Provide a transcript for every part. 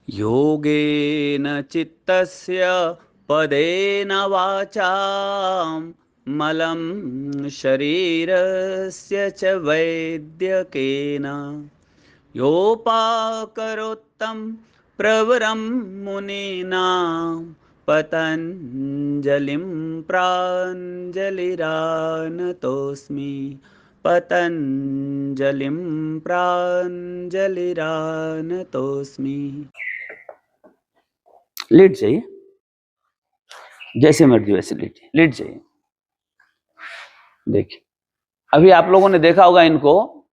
योगेन चित्तस्य पदेन वाचां मलं शरीरस्य च वैद्यकेन योपाकरोत्तं प्रवरं मुनीनां पतञ्जलिं प्राञ्जलिरानतोऽस्मि पतञ्जलिं प्राञ्जलिरानतोऽस्मि। लेट जाइए, जैसे मर्जी वैसे लेटिए, लेट जाइए। देखिए, अभी आप लोगों ने देखा होगा इनको,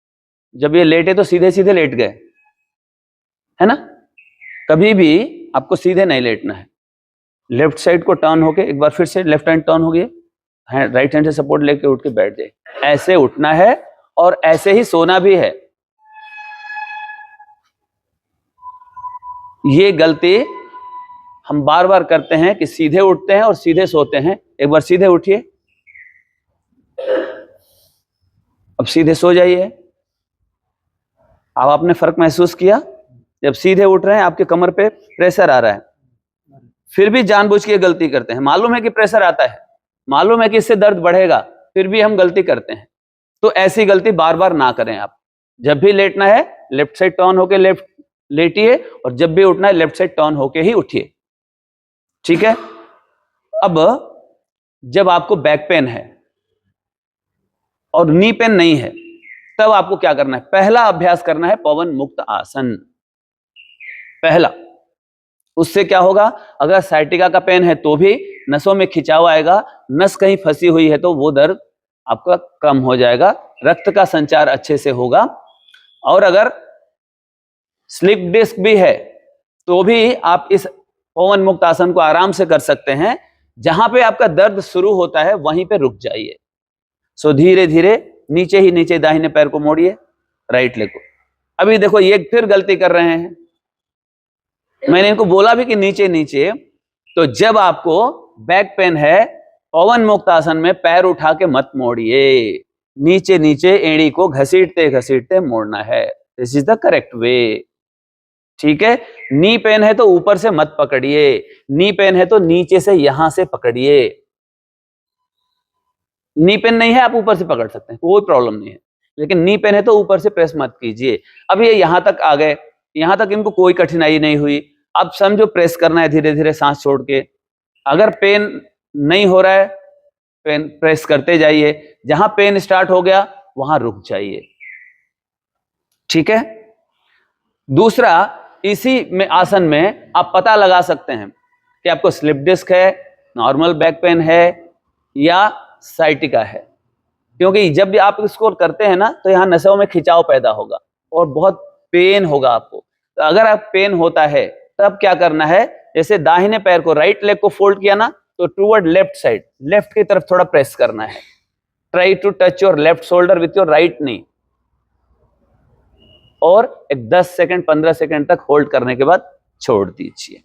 जब ये लेटे तो सीधे सीधे लेट गए, है ना। कभी भी आपको सीधे नहीं लेटना है। लेफ्ट साइड को टर्न होके एक बार फिर से लेफ्ट हैंड टर्न हो गया, राइट हैंड से सपोर्ट लेके उठ के बैठ जाए। ऐसे उठना है और ऐसे ही सोना भी है। ये गलती हम बार बार करते हैं कि सीधे उठते हैं और सीधे सोते हैं। एक बार सीधे उठिए, अब सीधे सो जाइए। अब आपने फर्क महसूस किया? जब सीधे उठ रहे हैं आपके कमर पे प्रेशर आ रहा है, फिर भी जानबूझ के गलती करते हैं। मालूम है कि प्रेशर आता है, मालूम है कि इससे दर्द बढ़ेगा, फिर भी हम गलती करते हैं। तो ऐसी गलती बार बार ना करें। आप जब भी लेटना है लेफ्ट साइड टर्न होके लेफ्ट लेटिए, और जब भी उठना है लेफ्ट साइड टर्न होके ही उठिए, ठीक है। अब जब आपको बैक पेन है और नी पेन नहीं है, तब आपको क्या करना है? पहला अभ्यास करना है पवन मुक्त आसन। पहला, उससे क्या होगा? अगर साइटिका का पेन है तो भी नसों में खिंचाव आएगा, नस कहीं फंसी हुई है तो वो दर्द आपका कम हो जाएगा, रक्त का संचार अच्छे से होगा। और अगर स्लिप डिस्क भी है तो भी आप इस पवन मुक्त आसन को आराम से कर सकते हैं। जहां पे आपका दर्द शुरू होता है वहीं पे रुक जाइए। सो धीरे धीरे नीचे ही नीचे दाहिने पैर को मोड़िए, राइट लेग को। अभी देखो ये फिर गलती कर रहे हैं। मैंने इनको बोला भी कि नीचे नीचे। तो जब आपको बैक पेन है, पवन मुक्त आसन में पैर उठा के मत मोड़िए, नीचे नीचे एड़ी को घसीटते घसीटते मोड़ना है। This is the correct way, ठीक है। नी पेन है तो ऊपर से मत पकड़िए, नी पेन है तो नीचे से यहां से पकड़िए। नी पेन नहीं है आप ऊपर से पकड़ सकते हैं, कोई प्रॉब्लम नहीं है, लेकिन नी पेन है तो ऊपर से प्रेस मत कीजिए। अब ये यहां तक आ गए, यहां तक इनको कोई कठिनाई नहीं हुई। अब समझो प्रेस करना है धीरे धीरे सांस छोड़ के। अगर पेन नहीं हो रहा है, पेन प्रेस करते जाइए, जहां पेन स्टार्ट हो गया वहां रुक जाइए, ठीक है। दूसरा, इसी में आसन में आप पता लगा सकते हैं कि आपको स्लिप डिस्क है, नॉर्मल बैक पेन है या साइटिका है। क्योंकि जब भी आप इसको करते हैं ना तो यहाँ नसों में खिंचाव पैदा होगा और बहुत पेन होगा आपको। तो अगर आप पेन होता है तब क्या करना है? जैसे दाहिने पैर को, राइट लेग को फोल्ड किया ना, तो टूवर्ड लेफ्ट साइड, लेफ्ट की तरफ थोड़ा प्रेस करना है। Try to touch your left shoulder with your right knee, और एक 10 सेकंड 15 सेकंड तक होल्ड करने के बाद छोड़ दीजिए।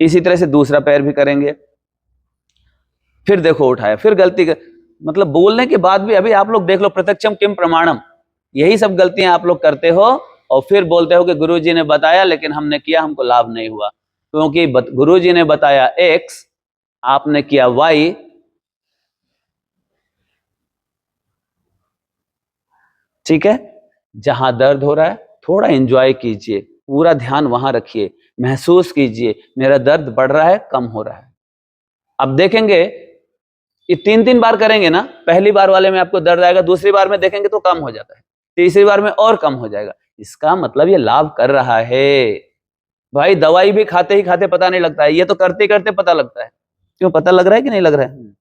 इसी तरह से दूसरा पैर भी करेंगे। फिर देखो उठाया, फिर गलती मतलब बोलने के बाद भी, अभी आप लोग देख लो, प्रत्यक्षम किम प्रमाणम, यही सब गलतियां आप लोग करते हो और फिर बोलते हो कि गुरुजी ने बताया लेकिन हमने किया, हमको लाभ नहीं हुआ। क्योंकि गुरुजी ने बताया x, आपने किया y। ठीक है, जहां दर्द हो रहा है थोड़ा एंजॉय कीजिए, पूरा ध्यान वहां रखिए, महसूस कीजिए मेरा दर्द बढ़ रहा है, कम हो रहा है। अब देखेंगे ये 3-3 बार करेंगे ना, पहली बार वाले में आपको दर्द आएगा, दूसरी बार में देखेंगे तो कम हो जाता है, तीसरी बार में और कम हो जाएगा। इसका मतलब ये लाभ कर रहा है। भाई दवाई भी खाते ही खाते पता नहीं लगता है, ये तो करते करते पता लगता है। क्यों, पता लग रहा है कि नहीं लग रहा है?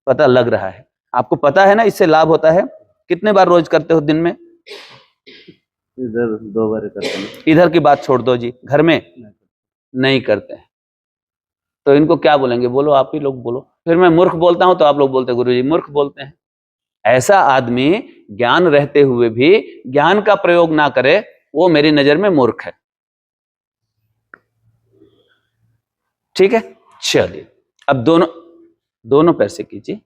पता लग रहा है। आपको पता है ना इससे लाभ होता है। कितने बार रोज करते हो दिन में? इधर 2 बार करते हैं। इधर की बात छोड़ दो जी, घर में नहीं करते हैं तो इनको क्या बोलेंगे? बोलो, आप ही लोग बोलो। फिर मैं मूर्ख बोलता हूं तो आप लोग बोलते हैं गुरुजी मूर्ख बोलते हैं। ऐसा आदमी ज्ञान रहते हुए भी ज्ञान का प्रयोग ना करे, वो मेरी नजर में मूर्ख है। ठीक है, चलिए अब दोनों पैर से कीजिए।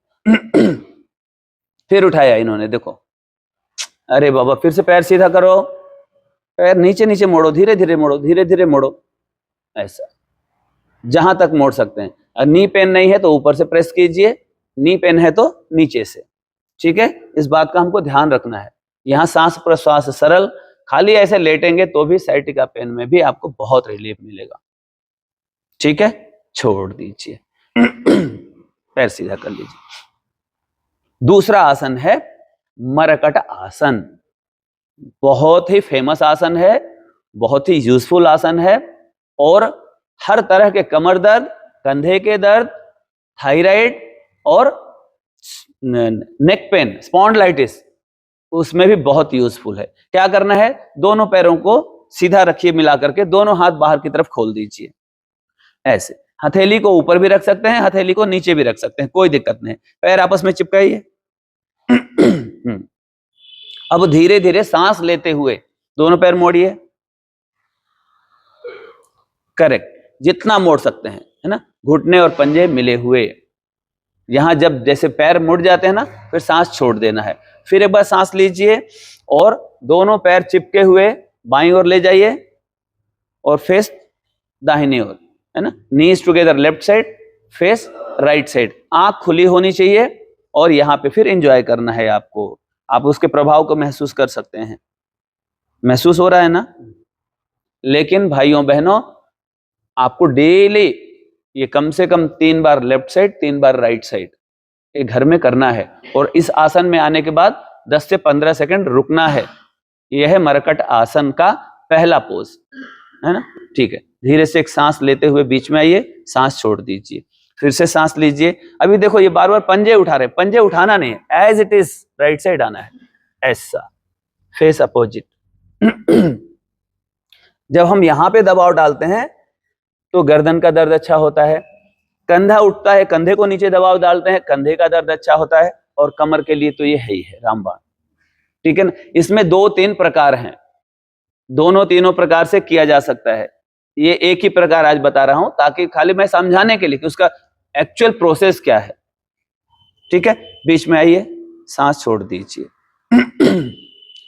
फिर उठाया इन्होंने, देखो, अरे बाबा फिर से पैर सीधा करो, पैर नीचे नीचे मोड़ो, धीरे धीरे मोड़ो, धीरे धीरे मोड़ो, ऐसा जहां तक मोड़ सकते हैं। नी पेन नहीं है तो ऊपर से प्रेस कीजिए, नी पेन है तो नीचे से। ठीक है, इस बात का हमको ध्यान रखना है। यहाँ सांस प्रश्वास सरल, खाली ऐसे लेटेंगे तो भी साइटिका पेन में भी आपको बहुत रिलीफ मिलेगा। ठीक है, छोड़ दीजिए, पैर सीधा कर लीजिए। दूसरा आसन है मरकट आसन। बहुत ही फेमस आसन है, बहुत ही यूजफुल आसन है, और हर तरह के कमर दर्द, कंधे के दर्द, थायराइड और नेक पेन, स्पॉन्डिलाइटिस, उसमें भी बहुत यूजफुल है। क्या करना है, दोनों पैरों को सीधा रखिए, मिला करके दोनों हाथ बाहर की तरफ खोल दीजिए ऐसे। हथेली को ऊपर भी रख सकते हैं, हथेली को नीचे भी रख सकते हैं, कोई दिक्कत नहीं। पैर आपस में चिपकाइए। अब धीरे धीरे सांस लेते हुए दोनों पैर मोड़िए, करेक्ट, जितना मोड़ सकते हैं, है ना, घुटने और पंजे मिले हुए। यहां जब जैसे पैर मुड़ जाते हैं ना, फिर सांस छोड़ देना है। फिर एक बार सांस लीजिए और दोनों पैर चिपके हुए बाईं ओर ले जाइए और फेस दाहिनी ओर, है ना, knees together left side, face right side. आंख खुली होनी चाहिए और यहां पे फिर एंजॉय करना है आपको। आप उसके प्रभाव को महसूस कर सकते हैं, महसूस हो रहा है ना। लेकिन भाइयों बहनों, आपको डेली ये कम से कम 3 बार लेफ्ट साइड, 3 बार राइट साइड ये घर में करना है। और इस आसन में आने के बाद 10 से 15 सेकंड रुकना है। यह है मरकट आसन का पहला पोज, है ना। ठीक है, धीरे से एक सांस लेते हुए बीच में आइए, सांस छोड़ दीजिए, फिर से सांस लीजिए। अभी देखो ये बार बार पंजे उठा रहे, पंजे उठाना नहीं है, as it is right side आना है, ऐसा, फेस अपोजिट। जब हम यहां पे दबाव डालते हैं तो गर्दन का दर्द अच्छा होता है, कंधा उठता है, कंधे को नीचे दबाव डालते हैं, कंधे का दर्द अच्छा होता है, और कमर के लिए तो ये है ही है रामबाण। ठीक है ना, इसमें 2-3 प्रकार हैं, दोनों तीनों प्रकार से किया जा सकता है। ये एक ही प्रकार आज बता रहा हूं ताकि खाली मैं समझाने के लिए कि उसका एक्चुअल प्रोसेस क्या है। ठीक है, बीच में आइए, सांस छोड़ दीजिए।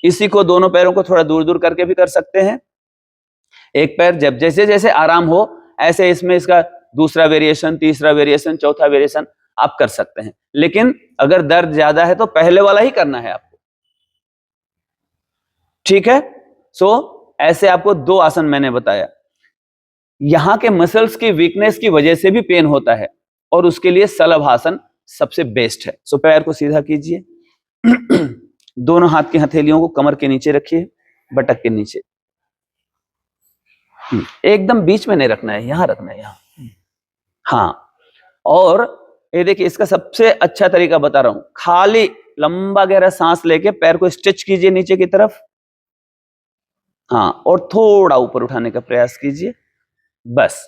इसी को दोनों पैरों को थोड़ा दूर दूर करके भी कर सकते हैं। एक पैर जब जैसे जैसे आराम हो ऐसे इसमें इसका दूसरा वेरिएशन, तीसरा वेरिएशन, चौथा वेरिएशन आप कर सकते हैं। लेकिन अगर दर्द ज्यादा है तो पहले वाला ही करना है आपको। ठीक है, सो ऐसे आपको 2 आसन मैंने बताया। यहां के मसल्स की वीकनेस की वजह से भी पेन होता है और उसके लिए शलभासन सबसे बेस्ट है। सो पैर को सीधा कीजिए, दोनों हाथ की हथेलियों को कमर के नीचे रखिए, बटक के नीचे, एकदम बीच में नहीं रखना है, यहां रखना है, यहां। हाँ, और ये देखिए इसका सबसे अच्छा तरीका बता रहा हूं, खाली लंबा गहरा सांस लेके पैर को स्ट्रेच कीजिए नीचे की तरफ, हाँ, और थोड़ा ऊपर उठाने का प्रयास कीजिए, बस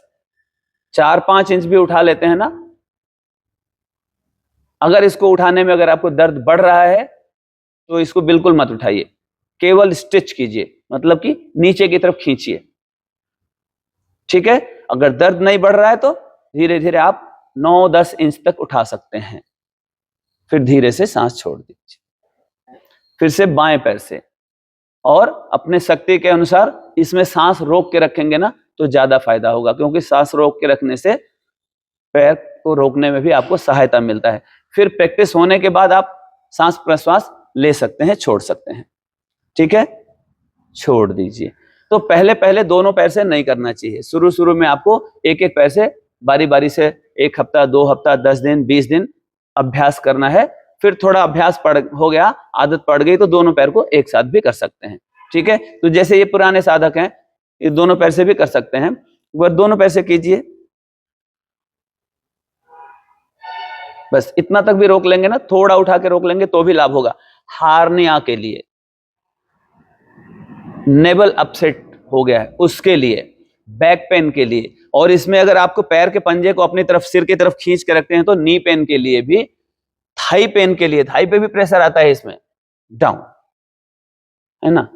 4-5 इंच भी उठा लेते हैं ना। अगर इसको उठाने में अगर आपको दर्द बढ़ रहा है तो इसको बिल्कुल मत उठाइए, केवल स्ट्रेच कीजिए, मतलब कि नीचे की तरफ खींचिए। ठीक है, अगर दर्द नहीं बढ़ रहा है तो धीरे धीरे आप 9-10 इंच तक उठा सकते हैं। फिर धीरे से सांस छोड़ दीजिए, फिर से बाएं पैर से, और अपने शक्ति के अनुसार इसमें सांस रोक के रखेंगे ना तो ज्यादा फायदा होगा, क्योंकि सांस रोक के रखने से पैर को रोकने में भी आपको सहायता मिलता है। फिर प्रैक्टिस होने के बाद आप सांस प्रश्वास ले सकते हैं, छोड़ सकते हैं। ठीक है, छोड़ दीजिए। तो पहले पहले दोनों पैर से नहीं करना चाहिए, शुरू शुरू में आपको एक एक पैर से बारी बारी से 1 हफ्ता, 2 हफ्ता, 10 दिन, 20 दिन अभ्यास करना है। फिर थोड़ा अभ्यास हो गया, आदत पड़ गई तो दोनों पैर को एक साथ भी कर सकते हैं। ठीक है, तो जैसे ये पुराने साधक हैं, ये दोनों पैर से भी कर सकते हैं, वह दोनों पैर से कीजिए, बस इतना तक भी रोक लेंगे ना, थोड़ा उठा के रोक लेंगे तो भी लाभ होगा। हार्निया के लिए, नेवल अपसेट हो गया है उसके लिए, बैक पेन के लिए, और इसमें अगर आपको पैर के पंजे को अपनी तरफ सिर की तरफ खींच के रखते हैं तो नी पेन के लिए भी, थाई पेन के लिए, थाई पे भी प्रेशर आता है इसमें, डाउन, है ना।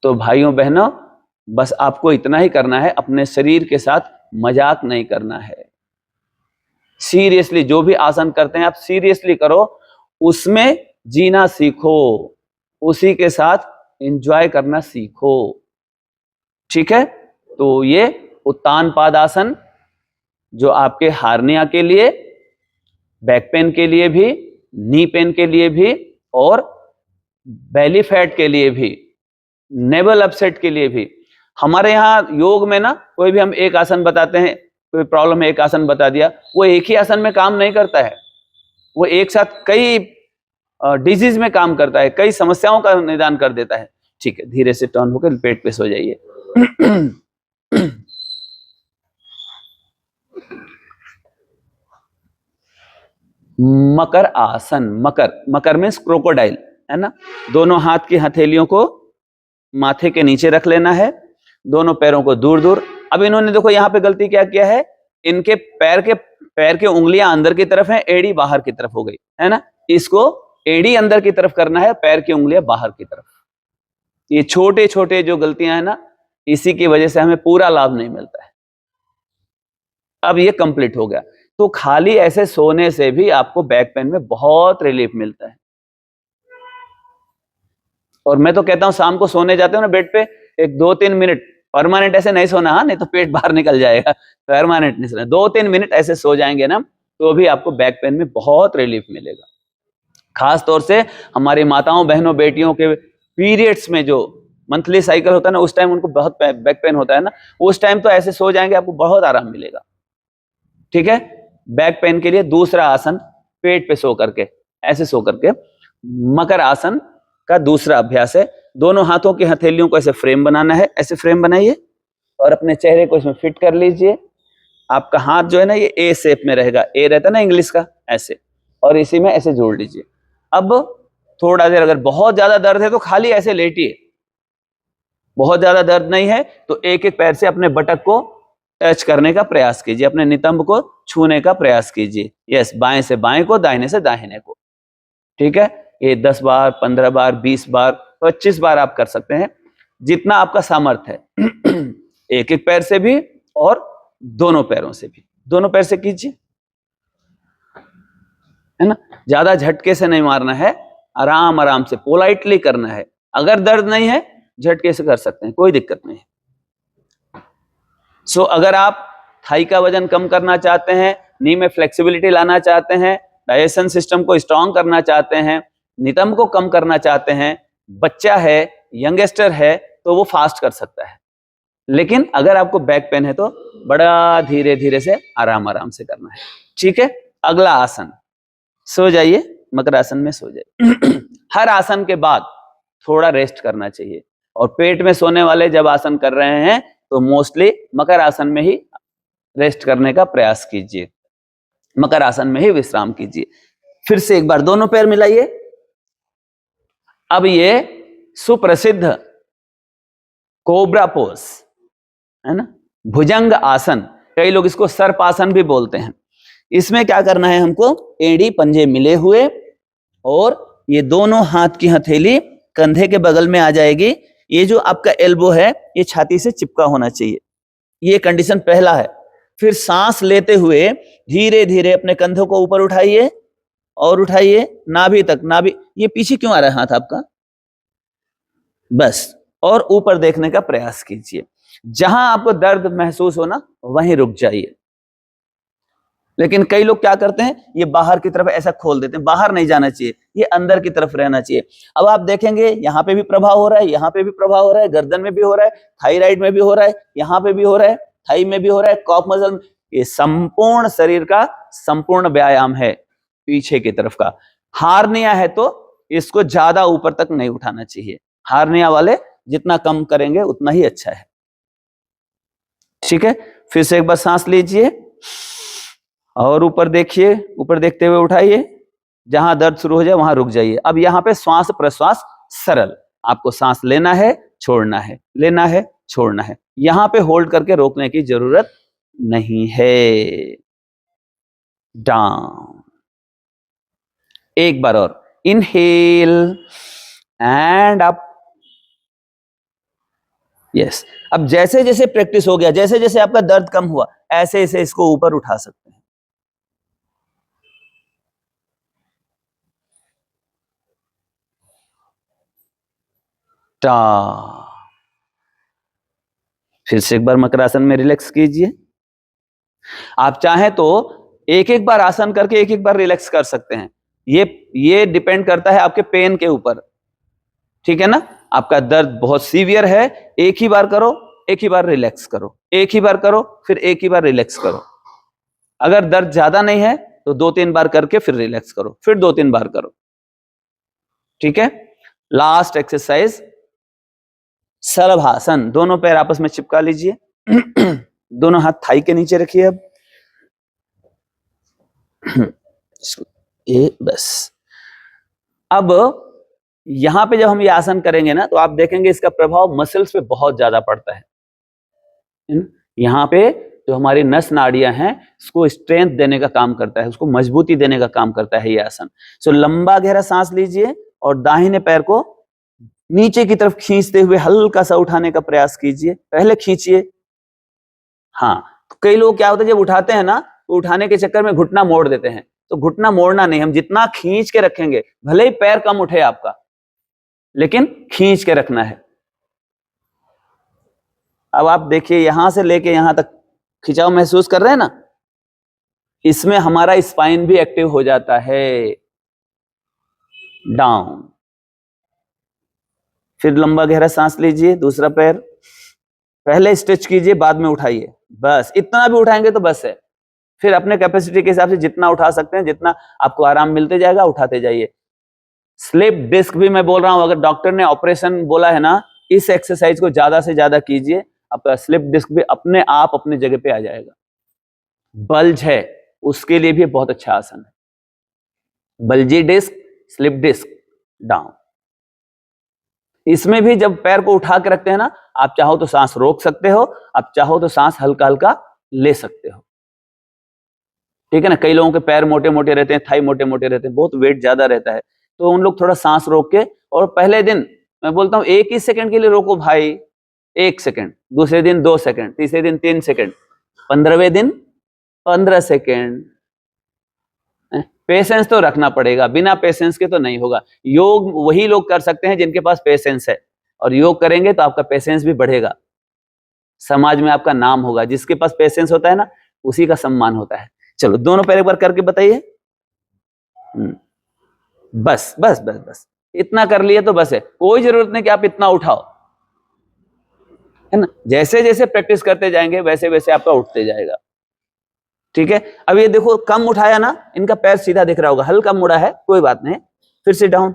तो भाइयों बहनों, बस आपको इतना ही करना है, अपने शरीर के साथ मजाक नहीं करना है। सीरियसली जो भी आसन करते हैं आप सीरियसली करो, उसमें जीना सीखो, उसी के साथ एंजॉय करना सीखो। ठीक है, तो ये उत्तान पादासन जो आपके हार्निया के लिए, बैक पेन के लिए भी, नी पेन के लिए भी, और बेली फैट के लिए भी, नेवल अपसेट के लिए भी। हमारे यहाँ योग में ना कोई भी हम एक आसन बताते हैं, कोई प्रॉब्लम है एक आसन बता दिया, वो एक ही आसन में काम नहीं करता है, वो एक साथ कई डिजीज में काम करता है, कई समस्याओं का निदान कर देता है। ठीक है, धीरे से टर्न होकर पेट पे सो जाइए। मकर आसन, मकर, मकर मीन्स क्रोकोडाइल, है ना। दोनों हाथ की हथेलियों को माथे के नीचे रख लेना है, दोनों पैरों को दूर दूर। अब इन्होंने देखो यहाँ पे गलती क्या किया है, इनके पैर के उंगलियां अंदर की तरफ हैं, एड़ी बाहर की तरफ हो गई, है ना। इसको एड़ी अंदर की तरफ करना है, पैर की उंगलियां बाहर की तरफ। ये छोटे छोटे जो गलतियां हैं ना, इसी की वजह से हमें पूरा लाभ नहीं मिलता है। अब ये कंप्लीट हो गया। तो खाली ऐसे सोने से भी आपको बैक पेन में बहुत रिलीफ मिलता है। और मैं तो कहता हूं शाम को सोने जाते हो ना बेड पे, एक 2-3 मिनट परमानेंट ऐसे नहीं सोना, हाँ, नहीं तो पेट बाहर निकल जाएगा। परमानेंट नहीं सोना, 2-3 मिनट ऐसे सो जाएंगे ना, तो भी आपको बैक पेन में बहुत रिलीफ मिलेगा। खास तौर से हमारी माताओं, बहनों, बेटियों के पीरियड्स में जो मंथली साइकिल होता है ना, उस टाइम उनको बहुत बैक पेन होता है ना, उस टाइम तो ऐसे सो जाएंगे, आपको बहुत आराम मिलेगा। ठीक है, बैक पेन के लिए दूसरा आसन, पेट पे सो करके, ऐसे सो करके, मकर आसन का दूसरा अभ्यास है। दोनों हाथों की हथेलियों को ऐसे फ्रेम बनाना है, ऐसे फ्रेम बनाइए और अपने चेहरे को इसमें फिट कर लीजिए। आपका हाथ जो है ना, ये ए शेप में रहेगा, ए रहता है ना इंग्लिश का, ऐसे, और इसी में ऐसे जोड़ लीजिए। अब थोड़ा देर अगर बहुत ज्यादा दर्द है तो खाली ऐसे लेटिए, बहुत ज्यादा दर्द नहीं है तो एक एक पैर से अपने बटक को टच करने का प्रयास कीजिए, अपने नितंब को छूने का प्रयास कीजिए। यस, बाएं से बाएं को, दाहिने से दाहिने को। ठीक है, ये 10 बार, 15 बार, 20 बार, 25 बार आप कर सकते हैं, जितना आपका सामर्थ्य है। एक एक पैर से भी और दोनों पैरों से भी, दोनों पैर से कीजिए, है ना। ज्यादा झटके से नहीं मारना है, आराम आराम से पोलाइटली करना है। अगर दर्द नहीं है, झटके से कर सकते हैं, कोई दिक्कत नहीं है। सो अगर आप थाई का वजन कम करना चाहते हैं, नी में फ्लेक्सिबिलिटी लाना चाहते हैं, डाइजेशन सिस्टम को स्ट्रांग करना चाहते हैं, नितंब को कम करना चाहते हैं, बच्चा है, यंगस्टर है, तो वो फास्ट कर सकता है। लेकिन अगर आपको बैक पेन है तो बड़ा धीरे धीरे से आराम आराम से करना है। ठीक है, अगला आसन, सो जाइए, मकर आसन में सो जाइए। हर आसन के बाद थोड़ा रेस्ट करना चाहिए, और पेट में सोने वाले जब आसन कर रहे हैं तो मोस्टली मकर आसन में ही रेस्ट करने का प्रयास कीजिए, मकर आसन में ही विश्राम कीजिए। फिर से एक बार दोनों पैर मिलाइए। अब ये सुप्रसिद्ध कोबरा पोज, है ना, भुजंग आसन, कई लोग इसको सर्प आसन भी बोलते हैं। इसमें क्या करना है हमको, एड़ी पंजे मिले हुए और ये दोनों हाथ की हथेली कंधे के बगल में आ जाएगी। ये जो आपका एल्बो है ये छाती से चिपका होना चाहिए, ये कंडीशन पहला है। फिर सांस लेते हुए धीरे धीरे अपने कंधों को ऊपर उठाइए और उठाइए नाभि तक। नाभि, ये पीछे क्यों आ रहा है हाथ आपका, बस, और ऊपर देखने का प्रयास कीजिए। जहां आपको दर्द महसूस हो ना, वहीं रुक जाइए। लेकिन कई लोग क्या करते हैं, ये बाहर की तरफ ऐसा खोल देते हैं, बाहर नहीं जाना चाहिए, ये अंदर की तरफ रहना चाहिए। अब आप देखेंगे यहाँ पे भी प्रभाव हो रहा है, यहाँ पे भी प्रभाव हो रहा है, गर्दन में भी हो रहा है, थायराइड में भी हो रहा है, यहाँ पे भी हो रहा है, थाई में भी हो रहा है, कॉफ मसल में। ये संपूर्ण शरीर का संपूर्ण व्यायाम है, पीछे की तरफ का। हार्निया है तो इसको ज्यादा ऊपर तक नहीं उठाना चाहिए, हार्निया वाले जितना कम करेंगे उतना ही अच्छा है। ठीक है, फिर से एक बार सांस लीजिए और ऊपर देखिए, ऊपर देखते हुए उठाइए, जहां दर्द शुरू हो जाए वहां रुक जाइए। अब यहाँ पे श्वास प्रश्वास सरल, आपको सांस लेना है, छोड़ना है, लेना है, छोड़ना है, यहां पे होल्ड करके रोकने की जरूरत नहीं है। डाउन, एक बार और, इनहेल एंड अप। यस, अब जैसे जैसे प्रैक्टिस हो गया, जैसे जैसे आपका दर्द कम हुआ, ऐसे ऐसे इसको ऊपर उठा सकते हैं। टा। फिर से एक बार मकरासन में रिलैक्स कीजिए। आप चाहें तो एक एक बार आसन करके एक एक बार रिलैक्स कर सकते हैं। ये डिपेंड करता है आपके पेन के ऊपर, ठीक है ना। आपका दर्द बहुत सीवियर है, एक ही बार करो, एक ही बार रिलैक्स करो, एक ही बार करो, फिर एक ही बार रिलैक्स करो। अगर दर्द ज्यादा नहीं है तो 2-3 बार करके फिर रिलैक्स करो, फिर 2-3 बार करो, ठीक है। लास्ट एक्सरसाइज शलभासन। दोनों पैर आपस में चिपका लीजिए। दोनों हाथ थाई के नीचे रखिए। अब ये बस। अब यहां पे जब हम ये आसन करेंगे ना तो आप देखेंगे इसका प्रभाव मसल्स पे बहुत ज्यादा पड़ता है। यहाँ पे जो हमारी नस नाड़ियां हैं इसको स्ट्रेंथ देने का काम करता है, उसको मजबूती देने का काम करता है ये आसन। सो लंबा गहरा सांस लीजिए और दाहिने पैर को नीचे की तरफ खींचते हुए हल्का सा उठाने का प्रयास कीजिए। पहले खींचिए। हाँ, कई लोग क्या होता है जब उठाते हैं ना तो उठाने के चक्कर में घुटना मोड़ देते हैं। तो घुटना मोड़ना नहीं, हम जितना खींच के रखेंगे, भले ही पैर कम उठे आपका, लेकिन खींच के रखना है। अब आप देखिए यहां से लेके यहां तक खिंचाव महसूस कर रहे हैं ना, इसमें हमारा स्पाइन भी एक्टिव हो जाता है। डाउन। फिर लंबा गहरा सांस लीजिए। दूसरा पैर पहले स्ट्रेच कीजिए, बाद में उठाइए। बस इतना भी उठाएंगे तो बस है। फिर अपने कैपेसिटी के हिसाब से जितना उठा सकते हैं, जितना आपको आराम मिलते जाएगा उठाते जाइए। स्लिप डिस्क भी मैं बोल रहा हूं, अगर डॉक्टर ने ऑपरेशन बोला है ना, इस एक्सरसाइज को ज्यादा से ज्यादा कीजिए, आपका स्लिप डिस्क भी अपने आप अपने जगह पे आ जाएगा। बल्ज है उसके लिए भी बहुत अच्छा आसन है। Bulgy disc, slip disc, down. इसमें भी जब पैर को उठा के रखते हैं ना, आप चाहो तो सांस रोक सकते हो, आप चाहो तो सांस हल्का हल्का ले सकते हो, ठीक है ना। कई लोगों के पैर मोटे मोटे रहते हैं, थाई मोटे मोटे रहते हैं, बहुत वेट ज्यादा रहता है, तो उन लोग थोड़ा सांस रोक के, और पहले दिन मैं बोलता हूं 1 ही सेकंड के लिए रोको भाई, 1 सेकंड, दूसरे दिन 2 सेकंड, तीसरे दिन 3 सेकंड, 15वें दिन 15 सेकंड। पेशेंस तो रखना पड़ेगा, बिना पेशेंस के तो नहीं होगा। योग वही लोग कर सकते हैं जिनके पास पेशेंस है, और योग करेंगे तो आपका पेशेंस भी बढ़ेगा, समाज में आपका नाम होगा। जिसके पास पेशेंस होता है ना, उसी का सम्मान होता है। चलो दोनों पैर एक बार करके बताइए। बस बस बस बस, इतना कर लिए तो बस है, कोई जरूरत नहीं कि आप इतना उठाओ, है ना। जैसे जैसे प्रैक्टिस करते जाएंगे वैसे वैसे आपका उठते जाएगा, ठीक है। अब ये देखो कम उठाया ना, इनका पैर सीधा दिख रहा होगा, हल्का मुड़ा है, कोई बात नहीं। फिर से डाउन।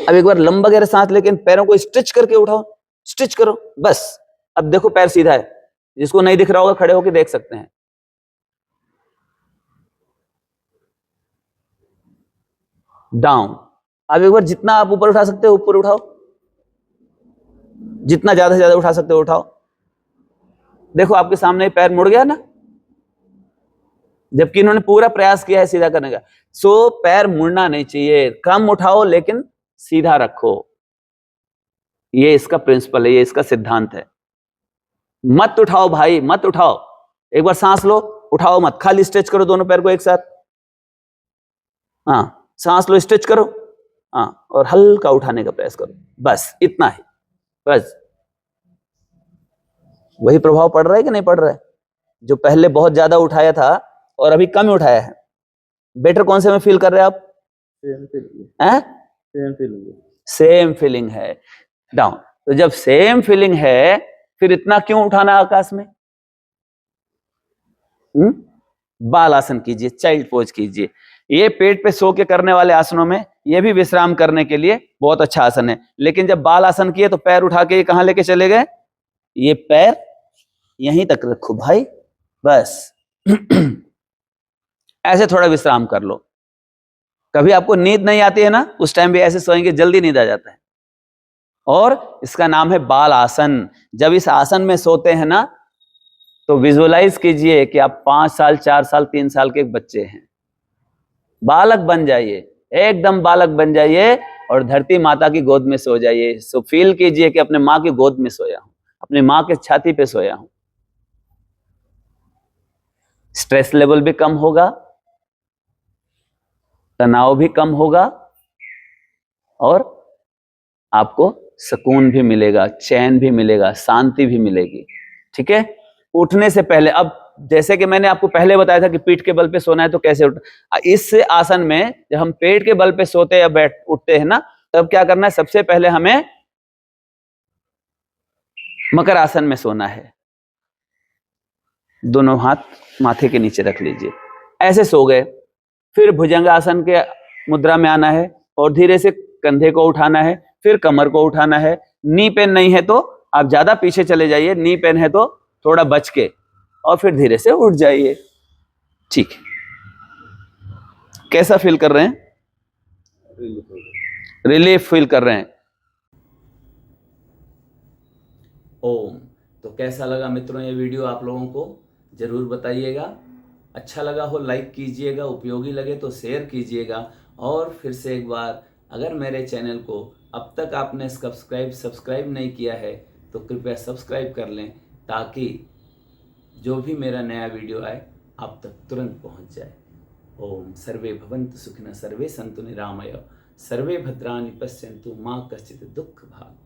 अब एक बार लंबा गहरा सांस लेके इन पैरों को स्ट्रेच करके उठाओ, स्ट्रेच करो, बस। अब देखो पैर सीधा है, जिसको नहीं दिख रहा होगा खड़े होकर देख सकते हैं। डाउन। अब एक बार जितना आप ऊपर उठा सकते हो ऊपर उठाओ, जितना ज्यादा से ज्यादा उठा सकते हो उठाओ। देखो आपके सामने पैर मुड़ गया ना, जबकि इन्होंने पूरा प्रयास किया है सीधा करने का। सो पैर मुड़ना नहीं चाहिए, कम उठाओ लेकिन सीधा रखो। ये इसका प्रिंसिपल है, ये इसका सिद्धांत है। मत उठाओ भाई, मत उठाओ। एक बार सांस लो, उठाओ मत, खाली स्ट्रेच करो दोनों पैर को एक साथ। हाँ, सांस लो, स्ट्रेच करो, हाँ, और हल्का उठाने का प्रयास करो, बस इतना ही। बस वही प्रभाव पड़ रहा है कि नहीं पड़ रहा है? जो पहले बहुत ज्यादा उठाया था और अभी कम उठाया है, बेटर कौन से में फील कर रहे हैं आप? सेम फीलिंग है। डाउन। तो जब सेम फीलिंग है फिर इतना क्यों उठाना आकाश में? बाल आसन कीजिए, चाइल्ड पोज कीजिए। ये पेट पे सो के करने वाले आसनों में ये भी विश्राम करने के लिए बहुत अच्छा आसन है। लेकिन जब बाल आसन किए तो पैर उठा के कहां लेके चले गए? ये पैर यहीं तक रखो भाई, बस। ऐसे थोड़ा विश्राम कर लो। कभी आपको नींद नहीं आती है ना, उस टाइम भी ऐसे सोएंगे, जल्दी नींद आ जाता है। और इसका नाम है बाल आसन। जब इस आसन में सोते हैं ना तो विजुअलाइज कीजिए कि आप 5 साल, 4 साल, 3 साल के एक बच्चे हैं। बालक बन जाइए, एकदम बालक बन जाइए और धरती माता की गोद में सो जाइए। सो फील कीजिए कि अपने माँ की गोद में सोया हूं, अपने माँ के छाती पे सोया हूं। स्ट्रेस लेवल भी कम होगा, तनाव भी कम होगा, और आपको सुकून भी मिलेगा, चैन भी मिलेगा, शांति भी मिलेगी। ठीक है, उठने से पहले, अब जैसे कि मैंने आपको पहले बताया था कि पीठ के बल पे सोना है तो कैसे उठना, इस आसन में जब हम पेट के बल पे सोते या बैठ उठते हैं ना, तब क्या करना है, सबसे पहले हमें मकर आसन में सोना है। दोनों हाथ माथे के नीचे रख लीजिए, ऐसे सो गए। फिर भुजंगासन के मुद्रा में आना है और धीरे से कंधे को उठाना है, फिर कमर को उठाना है। नी पेन नहीं है तो आप ज्यादा पीछे चले जाइए, नी पेन है तो थोड़ा बच के, और फिर धीरे से उठ जाइए। ठीक है, कैसा फील कर रहे हैं? रिलीफ फील कर रहे हैं। ओम। तो कैसा लगा मित्रों ये वीडियो, आप लोगों को जरूर बताइएगा। अच्छा लगा हो लाइक कीजिएगा, उपयोगी लगे तो शेयर कीजिएगा। और फिर से एक बार, अगर मेरे चैनल को अब तक आपने सब्सक्राइब नहीं किया है तो कृपया सब्सक्राइब कर लें, ताकि जो भी मेरा नया वीडियो आए आप तक तुरंत पहुंच जाए। ओम। सर्वे भवन्तु सुखिनः, सर्वे सन्तु निरामया, सर्वे भद्राणि पश्यन्तु, मा कश्चित् दुःख भाग्।